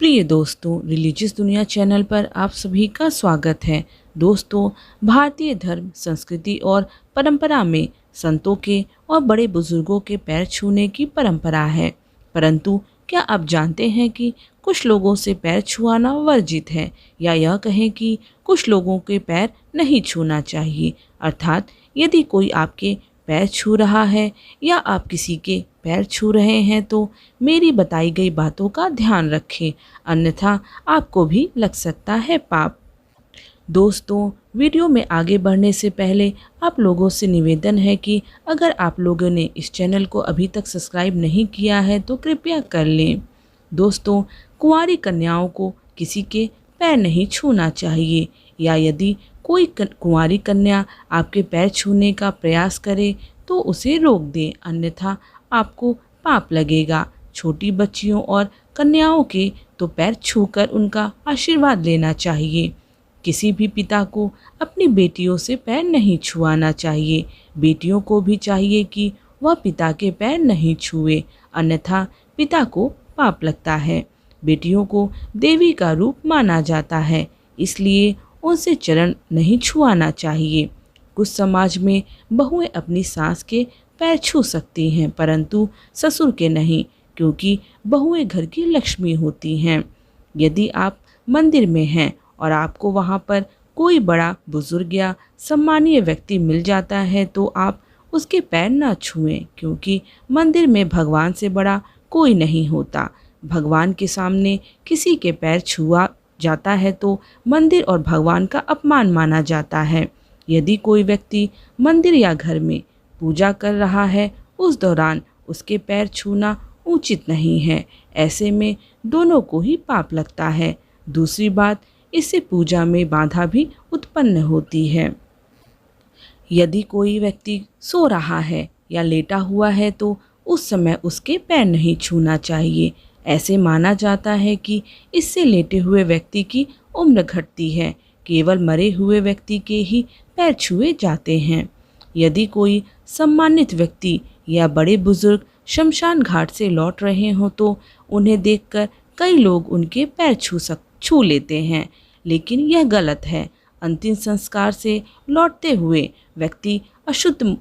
प्रिय दोस्तों, रिलीजियस दुनिया चैनल पर आप सभी का स्वागत है। दोस्तों, भारतीय धर्म, संस्कृति और परंपरा में संतों के और बड़े बुजुर्गों के पैर छूने की परंपरा है। परंतु क्या आप जानते हैं कि कुछ लोगों से पैर छुआना वर्जित है, या यह कहें कि कुछ लोगों के पैर नहीं छूना चाहिए। अर्थात यदि कोई आपके पैर छू रहा है या आप किसी के पैर छू रहे हैं तो मेरी बताई गई बातों का ध्यान रखें, अन्यथा आपको भी लग सकता है पाप। दोस्तों, वीडियो में आगे बढ़ने से पहले आप लोगों से निवेदन है कि अगर आप लोगों ने इस चैनल को अभी तक सब्सक्राइब नहीं किया है तो कृपया कर लें। दोस्तों, कुंवारी कन्याओं को किसी के पैर नहीं छूना चाहिए, या यदि कोई कुंवारी कन्या आपके पैर छूने का प्रयास करे तो उसे रोक दें, अन्यथा आपको पाप लगेगा। छोटी बच्चियों और कन्याओं के तो पैर छूकर उनका आशीर्वाद लेना चाहिए। किसी भी पिता को अपनी बेटियों से पैर नहीं छुआना चाहिए। बेटियों को भी चाहिए कि वह पिता के पैर नहीं छुए, अन्यथा पिता को पाप लगता है। बेटियों को देवी का रूप माना जाता है, इसलिए उनसे चरण नहीं छुआना चाहिए। कुछ समाज में बहुएं अपनी सास के पैर छू सकती हैं, परंतु ससुर के नहीं, क्योंकि बहुएं घर की लक्ष्मी होती हैं। यदि आप मंदिर में हैं और आपको वहां पर कोई बड़ा बुजुर्ग या सम्मानीय व्यक्ति मिल जाता है तो आप उसके पैर न छुएं, क्योंकि मंदिर में भगवान से बड़ा कोई नहीं होता। भगवान के सामने किसी के पैर छुआ जाता है तो मंदिर और भगवान का अपमान माना जाता है। यदि कोई व्यक्ति मंदिर या घर में पूजा कर रहा है, उस दौरान उसके पैर छूना उचित नहीं है। ऐसे में दोनों को ही पाप लगता है। दूसरी बात, इससे पूजा में बाधा भी उत्पन्न होती है। यदि कोई व्यक्ति सो रहा है या लेटा हुआ है तो उस समय उसके पैर नहीं छूना चाहिए। ऐसे माना जाता है कि इससे लेटे हुए व्यक्ति की उम्र घटती है। केवल मरे हुए व्यक्ति के ही पैर छुए जाते हैं। यदि कोई सम्मानित व्यक्ति या बड़े बुजुर्ग शमशान घाट से लौट रहे हों तो उन्हें देखकर कई लोग उनके पैर छू लेते हैं, लेकिन यह गलत है। अंतिम संस्कार से लौटते हुए व्यक्ति अशुद्ध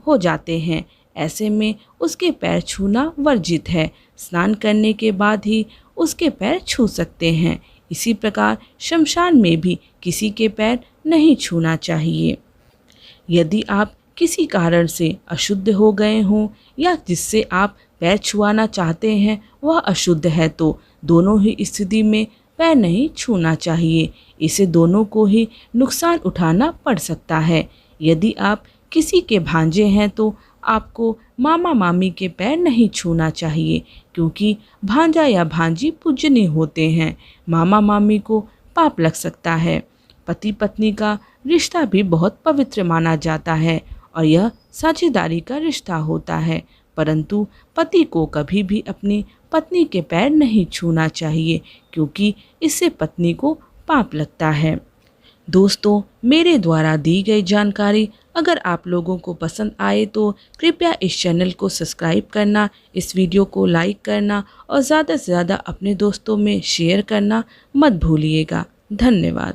हो जाते हैं। ऐसे में उसके पैर छूना वर्जित है। स्नान करने के बाद ही उसके पैर छू सकते हैं। इसी प्रकार शमशान में भी किसी के पैर नहीं छूना चाहिए। यदि आप किसी कारण से अशुद्ध हो गए हों या जिससे आप पैर छुआना चाहते हैं वह अशुद्ध है तो दोनों ही स्थिति में पैर नहीं छूना चाहिए। इसे दोनों को ही नुकसान उठाना पड़ सकता है। यदि आप किसी के भांजे हैं तो आपको मामा मामी के पैर नहीं छूना चाहिए, क्योंकि भांजा या भांजी पूजनीय होते हैं। मामा मामी को पाप लग सकता है। पति पत्नी का रिश्ता भी बहुत पवित्र माना जाता है और यह साझेदारी का रिश्ता होता है, परंतु पति को कभी भी अपनी पत्नी के पैर नहीं छूना चाहिए, क्योंकि इससे पत्नी को पाप लगता है। दोस्तों, मेरे द्वारा दी गई जानकारी अगर आप लोगों को पसंद आए तो कृपया इस चैनल को सब्सक्राइब करना, इस वीडियो को लाइक करना और ज़्यादा से ज़्यादा अपने दोस्तों में शेयर करना मत भूलिएगा। धन्यवाद।